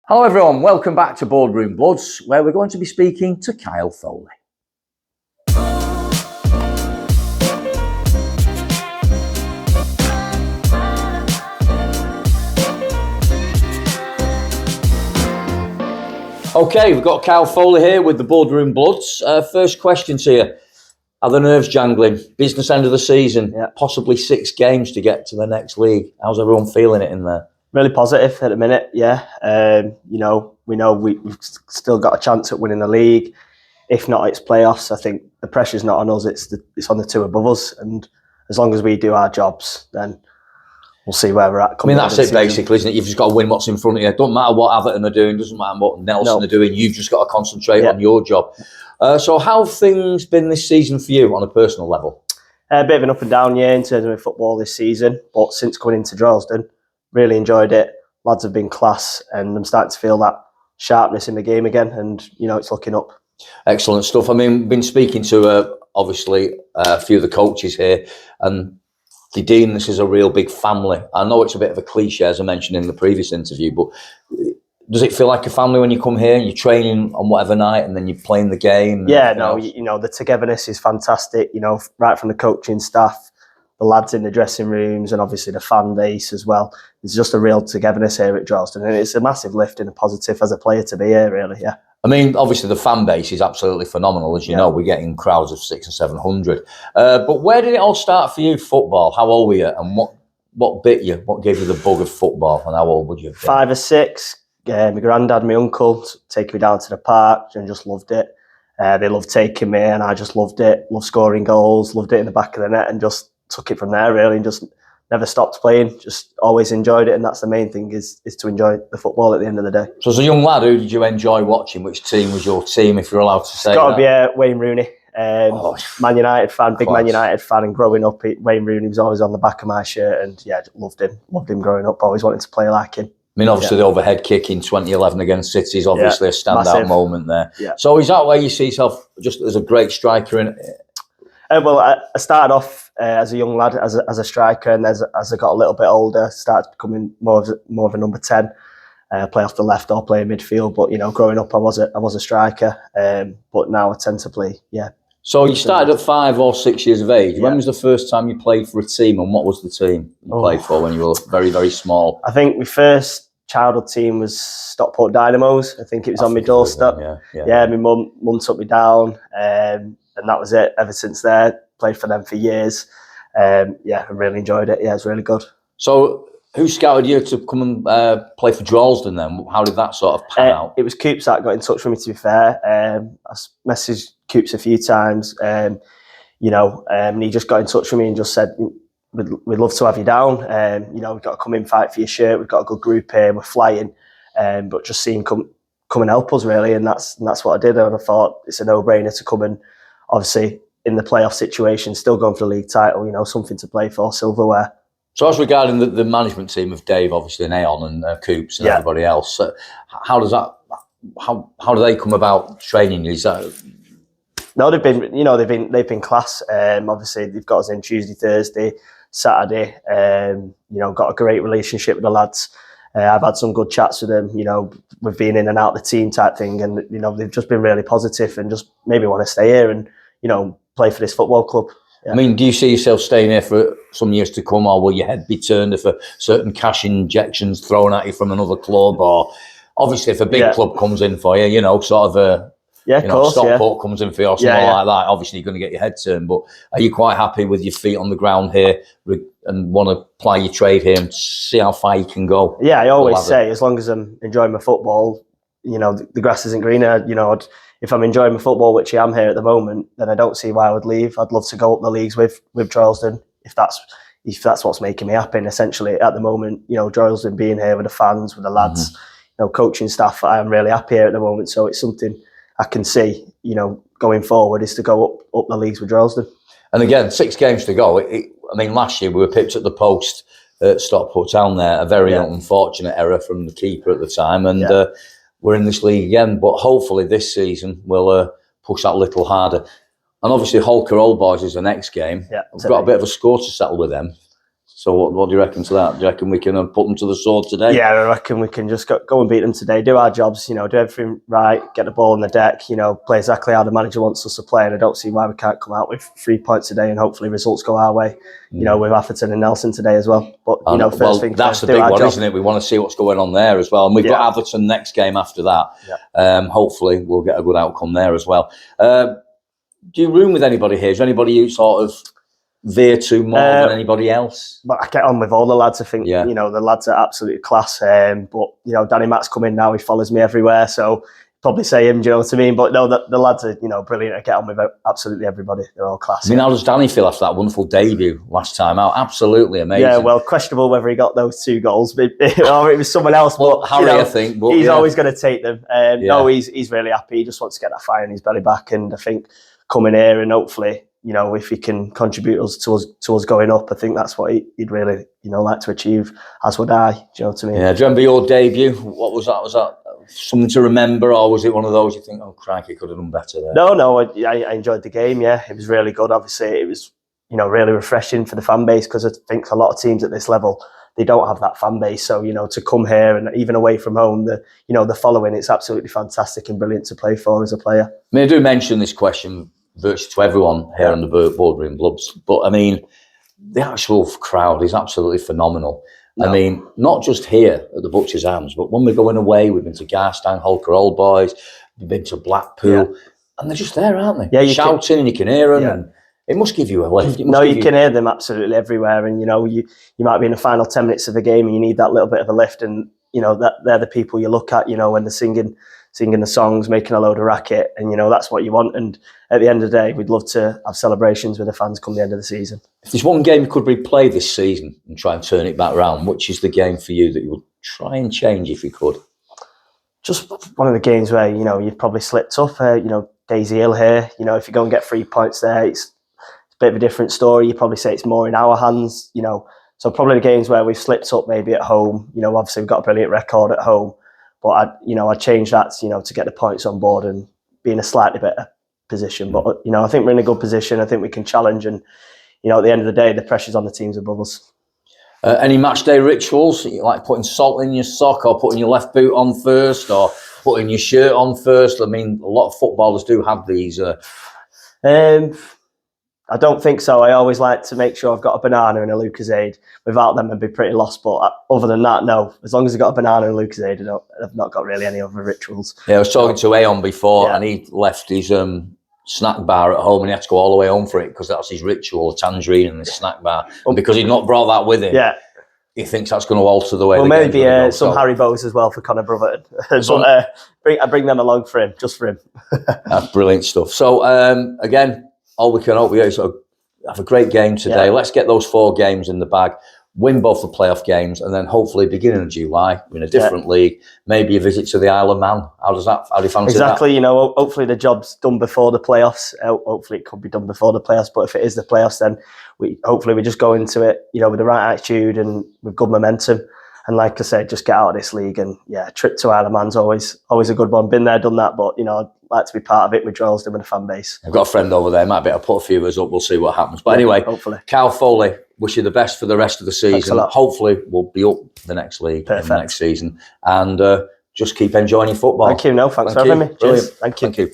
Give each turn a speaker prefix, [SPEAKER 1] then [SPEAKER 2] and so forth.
[SPEAKER 1] Hello everyone, welcome back to Boardroom Bloods, where we're going to be speaking to Kyle Foley. Okay, we've got Kyle Foley here with the Boardroom Bloods. First question to you. Are the nerves jangling? Business end of the season, possibly 6 games to get to the next league. How's everyone feeling it in there?
[SPEAKER 2] Really positive at the minute, yeah. We know we've still got a chance at winning the league. If not, it's playoffs. I think the pressure's not on us; it's on the 2 above us. And as long as we do our jobs, then we'll see where we're at.
[SPEAKER 1] I mean, that's it basically, isn't it? You've just got to win what's in front of you. It doesn't matter what Everton are doing, doesn't matter what Nelson are doing. You've just got to concentrate on your job. So how have things been this season for you on a personal level?
[SPEAKER 2] A bit of an up and down year in terms of football this season, but since coming into Droylsden, really enjoyed it. Lads have been class, and I'm starting to feel that sharpness in the game again, and it's looking up.
[SPEAKER 1] Excellent stuff. I mean, been speaking to obviously a few of the coaches here, and they deem this as a real big family. I know it's a bit of a cliche, as I mentioned in the previous interview, but does it feel like a family when you come here and you're training on whatever night and then you're playing the game?
[SPEAKER 2] Yeah, no, the togetherness is fantastic. Right from the coaching staff, the lads in the dressing rooms, and obviously the fan base as well. There's just a real togetherness here at Droylsden, and it's a massive lift and a positive as a player to be here, really, yeah.
[SPEAKER 1] I mean, obviously the fan base is absolutely phenomenal. As you know, we're getting crowds of 600 and 700. But where did it all start for you, football? How old were you, and what bit you? What gave you the bug of football, and how old would you have been?
[SPEAKER 2] 5 or 6. My granddad, my uncle, taking me down to the park and just loved it. They loved taking me, and I just loved it. Loved scoring goals, loved it in the back of the net, and just took it from there, really, and just never stopped playing. Just always enjoyed it, and that's the main thing, is to enjoy the football at the end of the day.
[SPEAKER 1] So as a young lad, who did you enjoy watching? Which team was your team, if you're allowed to say?
[SPEAKER 2] It's got to be Wayne Rooney. Man United fan, big Man United fan, and growing up, Wayne Rooney was always on the back of my shirt, and loved him growing up. Always wanted to play like him.
[SPEAKER 1] I mean, obviously the overhead kick in 2011 against City is obviously a standout moment there.
[SPEAKER 2] Yeah.
[SPEAKER 1] So is that where you see yourself just as a great striker in it?
[SPEAKER 2] Well, I started off as a young lad as a striker, and as I got a little bit older, started becoming more of a number 10. Play off the left or play midfield. But growing up, I was a striker. But now I tend to play.
[SPEAKER 1] So you started at 5 or 6 years of age. When was the first time you played for a team, and what was the team you played for when you were very, very small?
[SPEAKER 2] I think my first childhood team was Stockport Dynamos. I think it was on my doorstep. My mum took me down, and that was it. Ever since there, played for them for years. I really enjoyed it. Yeah, it was really good.
[SPEAKER 1] So who scouted you to come and play for Droylsden then? How did that sort of pan out?
[SPEAKER 2] It was Coops that got in touch with me, to be fair. I messaged Coops a few times, and he just got in touch with me and just said, we'd love to have you down. We've got to come in, fight for your shirt. We've got a good group here. We're flying. But just see him come and help us, really. And that's what I did. And I thought it's a no-brainer to come and, obviously, in the playoff situation, still going for the league title, something to play for, silverware.
[SPEAKER 1] So as regarding the management team of Dave, obviously, and Aon and Coops and everybody else, how do they come about training you? Is that...
[SPEAKER 2] No, they've been class. Obviously, they've got us in Tuesday, Thursday, Saturday. Got a great relationship with the lads. I've had some good chats with them. We've been in and out of the team type thing, and they've just been really positive and just maybe want to stay here and play for this football club. Yeah.
[SPEAKER 1] I mean, do you see yourself staying here for some years to come, or will your head be turned if certain cash injections thrown at you from another club, or obviously if a big club comes in for you, sort of a Stockport comes in for you or something like that, obviously you're going to get your head turned. But are you quite happy with your feet on the ground here and want to apply your trade here and see how far you can go?
[SPEAKER 2] Yeah, I always say, as long as I'm enjoying my football, the grass isn't greener. If I'm enjoying my football, which I am here at the moment, then I don't see why I would leave. I'd love to go up the leagues with Droylsden if that's what's making me happy. And essentially, at the moment, Droylsden being here with the fans, with the lads, coaching staff, I am really happy here at the moment. So it's something I can see, going forward, is to go up the leagues with Droylsden.
[SPEAKER 1] And again, 6 games to go. Last year we were pipped at the post at Stockport Town there, a very unfortunate error from the keeper at the time, and we're in this league again. But hopefully this season we'll push that a little harder. And obviously Holker Old Boys is the next game. We've got a bit of a score to settle with them. So what do you reckon to that? Do you reckon we can put them to the sword today?
[SPEAKER 2] Yeah, I reckon we can just go and beat them today, do our jobs, do everything right, get the ball on the deck, play exactly how the manager wants us to play, and I don't see why we can't come out with 3 points today and hopefully results go our way, with Atherton and Nelson today as well. But, first thing
[SPEAKER 1] that's
[SPEAKER 2] first,
[SPEAKER 1] the big one,
[SPEAKER 2] job.
[SPEAKER 1] isn't it? We want to see what's going on there as well. And we've got Atherton next game after that.
[SPEAKER 2] Yeah.
[SPEAKER 1] Hopefully we'll get a good outcome there as well. Do you room with anybody here? Is there anybody you sort of veer to more than anybody else?
[SPEAKER 2] But I get on with all the lads. I think the lads are absolutely class. But Danny Matt's coming now. He follows me everywhere, so probably say him. Do you know what I mean? But no, the lads are brilliant. I get on with absolutely everybody. They're all class.
[SPEAKER 1] I mean, how does Danny feel after that wonderful debut last time out? Absolutely amazing.
[SPEAKER 2] Yeah, well, questionable whether he got those 2 goals, or it was someone else.
[SPEAKER 1] Well,
[SPEAKER 2] but
[SPEAKER 1] Harry, I think. But,
[SPEAKER 2] he's always going to take them. No, he's really happy. He just wants to get that fire in his belly back, and I think coming here and hopefully, if he can contribute to us going up, I think that's what he'd really, like to achieve, as would I. Do you know what I mean?
[SPEAKER 1] Yeah, do you remember your debut? What was that? Was that something to remember, or was it one of those you think, oh, crikey, could have done better there?
[SPEAKER 2] No, I enjoyed the game, yeah. It was really good. Obviously, it was, really refreshing for the fan base, because I think a lot of teams at this level, they don't have that fan base. So, to come here and even away from home, the following, it's absolutely fantastic and brilliant to play for as a player.
[SPEAKER 1] I mean, I do mention this question virtually to everyone here on the Boardroom Bloods, but I mean, the actual crowd is absolutely phenomenal. No. I mean, not just here at the Butcher's Arms, but when we're going away, we've been to Garstang, Holker Old Boys, we've been to Blackpool, and they're just there, aren't they? Yeah, shouting, and you can hear them, and it must give you a lift.
[SPEAKER 2] You can hear them absolutely everywhere, and you might be in the final 10 minutes of a game, and you need that little bit of a lift, and that they're the people you look at, when they're singing the songs, making a load of racket, and that's what you want. And at the end of the day, we'd love to have celebrations with the fans come the end of the season.
[SPEAKER 1] If there's one game you could replay this season and try and turn it back around, which is the game for you that you would try and change if you could?
[SPEAKER 2] Just one of the games where you've probably slipped up. Daisy Hill here. If you go and get 3 points there, it's a bit of a different story. You probably say it's more in our hands. So probably the games where we've slipped up, maybe at home. Obviously we've got a brilliant record at home. But I'd change that, to get the points on board and be in a slightly better position. But I think we're in a good position. I think we can challenge, and at the end of the day, the pressure's on the teams above us.
[SPEAKER 1] Any match day rituals, like putting salt in your sock, or putting your left boot on first, or putting your shirt on first? I mean, a lot of footballers do have these.
[SPEAKER 2] I don't think so. I always like to make sure I've got a banana and a Lucozade. Without them, I'd be pretty lost. But other than that, no. As long as I've got a banana and a Lucozade, I've not got really any other rituals.
[SPEAKER 1] Yeah, I was talking to Aeon before, and he left his snack bar at home, and he had to go all the way home for it, because that's his ritual, a tangerine and a snack bar. And because he'd not brought that with him, he thinks that's going to alter the way.
[SPEAKER 2] Well, maybe some Haribos as well for Conor Brotherton. I bring them along for him, just for him.
[SPEAKER 1] That's brilliant stuff. So again, all we can hope is have a great game today. Let's get those 4 games in the bag, win both the playoff games, and then hopefully beginning of July, in a different league, maybe a visit to the Isle of Man. How do you fancy that?
[SPEAKER 2] Exactly. Hopefully the job's done before the playoffs. Hopefully it could be done before the playoffs. But if it is the playoffs, then hopefully we just go into it, with the right attitude and with good momentum. And like I said, just get out of this league. And trip to Isle of Man's always a good one. Been there, done that. But I'd like to be part of it with Droylsden, with the fan base.
[SPEAKER 1] I've got a friend over there. Might be able to put a few of us up. We'll see what happens. But anyway,
[SPEAKER 2] hopefully.
[SPEAKER 1] Kyle Foley, wish you the best for the rest of the season. Hopefully we'll be up the next league in the next season. And just keep enjoying your football.
[SPEAKER 2] Thank you. Thanks for having me.
[SPEAKER 1] Brilliant.
[SPEAKER 2] Cheers. Thank you.